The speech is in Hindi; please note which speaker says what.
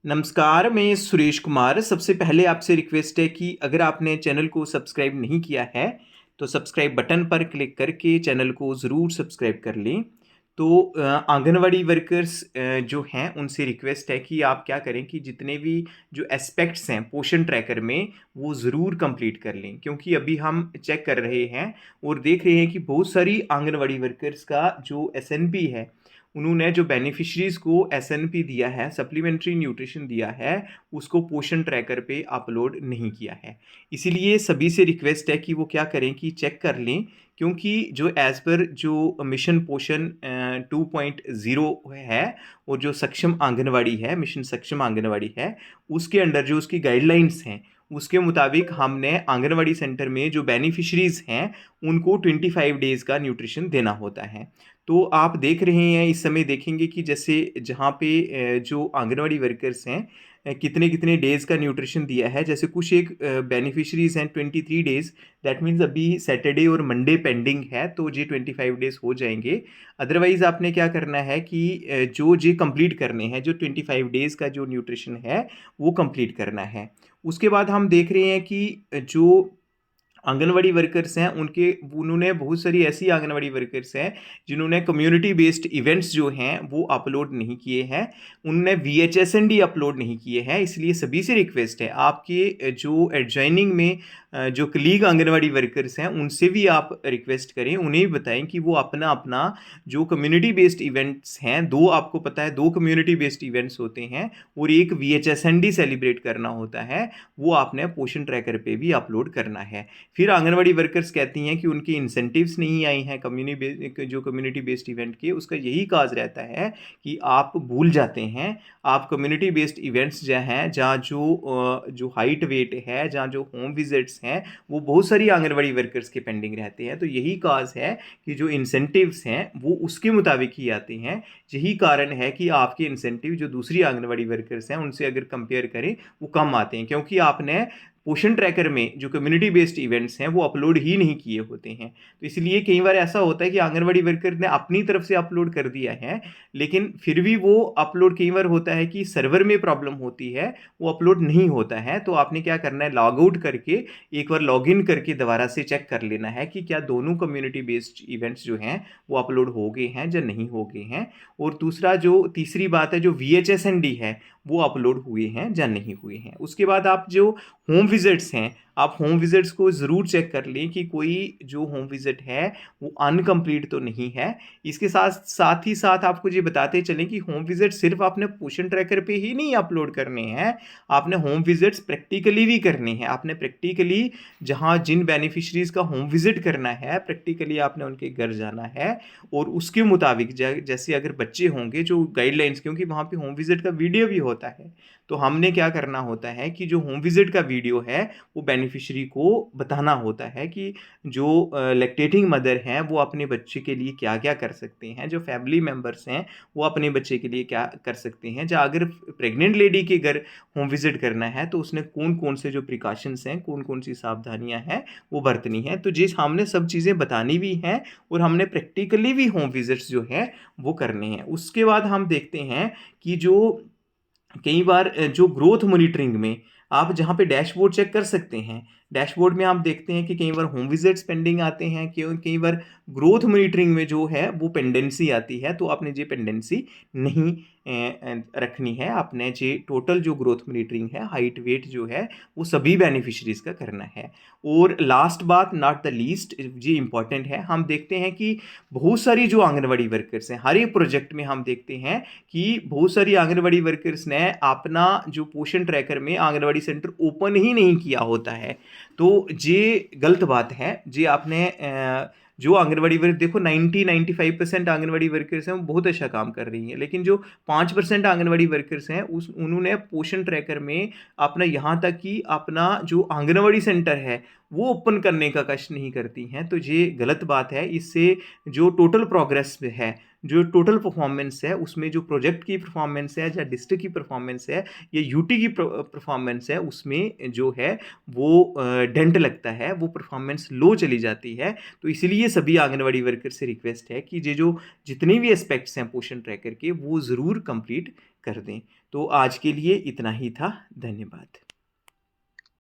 Speaker 1: नमस्कार, मैं सुरेश कुमार। सबसे पहले आपसे रिक्वेस्ट है कि अगर आपने चैनल को सब्सक्राइब नहीं किया है, तो सब्सक्राइब बटन पर क्लिक करके चैनल को ज़रूर सब्सक्राइब कर लें। तो आंगनवाड़ी वर्कर्स जो हैं, उनसे रिक्वेस्ट है कि आप क्या करें कि जितने भी जो एस्पेक्ट्स हैं पोषण ट्रैकर में, वो ज़रूर कंप्लीट कर लें। क्योंकि अभी हम चेक कर रहे हैं और देख रहे हैं कि बहुत सारी आंगनवाड़ी वर्कर्स का जो एसएनपी है, उन्होंने जो बेनिफिशरीज़ को एसएनपी दिया है, सप्लीमेंट्री न्यूट्रिशन दिया है, उसको पोषण ट्रैकर पे अपलोड नहीं किया है। इसीलिए सभी से रिक्वेस्ट है कि वो क्या करें कि चेक कर लें, क्योंकि जो एज़ पर जो मिशन पोषण 2.0 है और जो सक्षम आंगनवाड़ी है, मिशन सक्षम आंगनवाड़ी है, उसके अंडर जो उसकी गाइडलाइंस हैं, उसके मुताबिक हमने आंगनवाड़ी सेंटर में जो बेनिफिशरीज़ हैं, उनको 25 डेज़ का न्यूट्रिशन देना होता है। तो आप देख रहे हैं, इस समय देखेंगे कि जैसे जहाँ पे जो आंगनवाड़ी वर्कर्स हैं, कितने कितने डेज़ का न्यूट्रिशन दिया है। जैसे कुछ एक बेनिफिशरीज़ हैं 23 डेज़, दैट मीन्स अभी सैटरडे और मंडे पेंडिंग है, तो ये 25 डेज़ हो जाएंगे। अदरवाइज़ आपने क्या करना है कि जो जे कंप्लीट करने हैं, जो 25 डेज़ का जो न्यूट्रिशन है, वो कंप्लीट करना है। उसके बाद हम देख रहे हैं कि जो आंगनवाड़ी वर्कर्स हैं, उन्होंने बहुत सारी ऐसी आंगनवाड़ी वर्कर्स हैं जिन्होंने कम्युनिटी बेस्ड इवेंट्स जो हैं वो अपलोड नहीं किए हैं, उनने VHSND अपलोड नहीं किए हैं। इसलिए सभी से रिक्वेस्ट है, आपके जो एडजॉइनिंग में जो कलीग आंगनवाड़ी वर्कर्स हैं, उनसे भी आप रिक्वेस्ट करें, उन्हें भी बताएं कि वो अपना अपना जो कम्युनिटी बेस्ड इवेंट्स हैं, दो आपको पता है, दो कम्युनिटी बेस्ड इवेंट्स होते हैं और एक VHSND सेलिब्रेट करना होता है, वो आपने पोषण ट्रैकर पे भी अपलोड करना है। फिर आंगनवाड़ी वर्कर्स कहती हैं कि उनकी इंसेंटिव्स नहीं आई हैं कम्युनिटी बेस्ड इवेंट के। उसका यही काज रहता है कि आप भूल जाते हैं, आप कम्युनिटी बेस्ड इवेंट्स जो हैं, जहाँ जो हाइट वेट है, जहाँ जो होम विजिट्स हैं, वो बहुत सारी आंगनवाड़ी वर्कर्स के पेंडिंग रहते हैं। तो यही काज है कि जो इंसेंटिव्स हैं वो उसके मुताबिक ही आते हैं। यही कारण है कि आपके इंसेंटिव जो दूसरी आंगनवाड़ी वर्कर्स हैं उनसे अगर कंपेयर करें, वो कम आते हैं, क्योंकि आपने पोषण ट्रैकर में जो कम्युनिटी बेस्ड इवेंट्स हैं वो अपलोड ही नहीं किए होते हैं। तो इसलिए कई बार ऐसा होता है कि आंगनवाड़ी वर्कर ने अपनी तरफ से अपलोड कर दिया है, लेकिन फिर भी वो अपलोड, कई बार होता है कि सर्वर में प्रॉब्लम होती है, वो अपलोड नहीं होता है। तो आपने क्या करना है, लॉग आउट करके एक बार लॉग इन करके दोबारा से चेक कर लेना है कि क्या दोनों कम्युनिटी बेस्ड इवेंट्स जो हैं वो अपलोड हो गए हैं या नहीं हो गए हैं। और दूसरा, जो तीसरी बात है, जो VHSND है, वो अपलोड हुए हैं या नहीं हुए हैं। उसके बाद आप जो होम विजिट्स हैं, आप होम विजिट्स को ज़रूर चेक कर लें कि कोई जो होम विजिट है वो अनकम्प्लीट तो नहीं है। इसके साथ ही साथ आपको ये बताते चलें कि होम विजिट सिर्फ आपने पोषण ट्रैकर पे ही नहीं अपलोड करने हैं, आपने होम विजिट्स प्रैक्टिकली भी करने हैं। आपने प्रैक्टिकली जहाँ जिन बेनिफिशरीज़ का होम विजिट करना है, प्रैक्टिकली आपने उनके घर जाना है और उसके मुताबिक जैसे अगर बच्चे होंगे, जो गाइडलाइंस, क्योंकि वहाँ पे होम विजिट का वीडियो भी होता है, तो हमने क्या करना होता है कि जो होम विजिट का वीडियो है वो बेनिफिशियरी को बताना होता है कि जो लैक्टेटिंग मदर हैं वो अपने बच्चे के लिए क्या क्या कर सकते हैं, जो फैमिली मेम्बर्स हैं वो अपने बच्चे के लिए क्या कर सकते हैं। या अगर प्रेग्नेंट लेडी के घर होम विजिट करना है तो उसने कौन कौन से जो प्रिकॉशंस हैं, कौन कौन सी सावधानियां हैं वो बरतनी है। तो जिस हमने सब चीज़ें बतानी भी हैं और हमने प्रैक्टिकली भी होम विजिट्स जो है वो करने हैं। उसके बाद हम देखते हैं कि जो कई बार जो ग्रोथ मॉनिटरिंग में आप जहाँ पे डैशबोर्ड चेक कर सकते हैं, डैशबोर्ड में आप देखते हैं कि कई बार होम विजिट्स पेंडिंग आते हैं, क्यों कई बार ग्रोथ मॉनिटरिंग में जो है वो पेंडेंसी आती है। तो आपने ये पेंडेंसी नहीं रखनी है। आपने जे टोटल जो ग्रोथ मॉनिटरिंग है, हाइट वेट जो है, वो सभी बेनिफिशरीज का करना है। और लास्ट बात नॉट द लीस्ट, ये इंपॉर्टेंट है, हम देखते हैं कि बहुत सारी जो आंगनवाड़ी वर्कर्स हैं, हर एक प्रोजेक्ट में हम देखते हैं कि बहुत सारी आंगनवाड़ी वर्कर्स ने अपना जो पोषण ट्रैकर में आंगनवाड़ी सेंटर ओपन ही नहीं किया होता है। तो ये गलत बात है। जे आपने जो आंगनवाड़ी वर्क, देखो 90-95% आंगनवाड़ी वर्कर्स हैं वो बहुत अच्छा काम कर रही हैं, लेकिन जो 5% आंगनवाड़ी वर्कर्स हैं उन्होंने पोषण ट्रैकर में अपना, यहाँ तक कि अपना जो आंगनवाड़ी सेंटर है वो ओपन करने का कष्ट नहीं करती हैं। तो ये गलत बात है। इससे जो टोटल प्रोग्रेस है, जो टोटल परफॉर्मेंस है, उसमें जो प्रोजेक्ट की परफॉर्मेंस है या डिस्ट्रिक्ट की परफॉर्मेंस है या यूटी की परफॉर्मेंस है, उसमें जो है वो डेंट लगता है, वो परफॉर्मेंस लो चली जाती है। तो इसलिए सभी आंगनवाड़ी वर्कर से रिक्वेस्ट है कि ये जो जितने भी एस्पेक्ट्स हैं पोषण ट्रैकर के, वो ज़रूर कंप्लीट कर दें। तो आज के लिए इतना ही था। धन्यवाद।